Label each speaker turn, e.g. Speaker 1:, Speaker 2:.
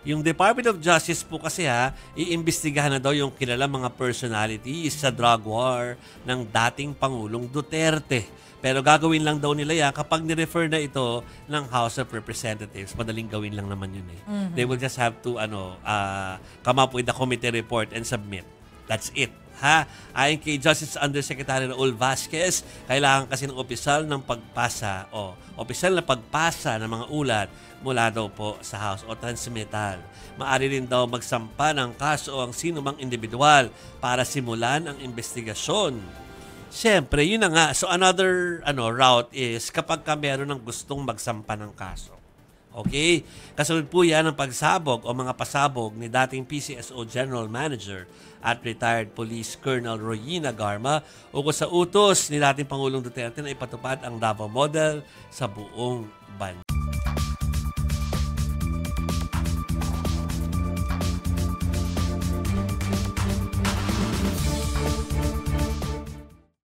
Speaker 1: Yung Department of Justice po kasi iimbestigahan na daw yung kilalang mga personalities sa drug war ng dating Pangulong Duterte. Pero gagawin lang daw nila yan kapag ni-refer na ito ng House of Representatives. Madaling gawin lang naman yun eh. They will just have to come up with a committee report and submit. That's it. Ayon kay Justice Undersecretary Raul Vasquez, kailangan kasi ng opisyal ng pagpasa opisyal na pagpasa ng mga ulat mula daw po sa House o transmittal. Maaari rin daw magsampa ng kaso ang sinumang individual para simulan ang investigasyon. Siyempre, yun na nga. So another route is kapag meron ng gustong magsampa ng kaso. Okay? Kasunod po yan ang pagsabog o mga pasabog ni dating PCSO General Manager at retired Police Colonel Royina Garma ukol sa utos ni dating Pangulong Duterte na ipatupad ang Davao Model sa buong bansa.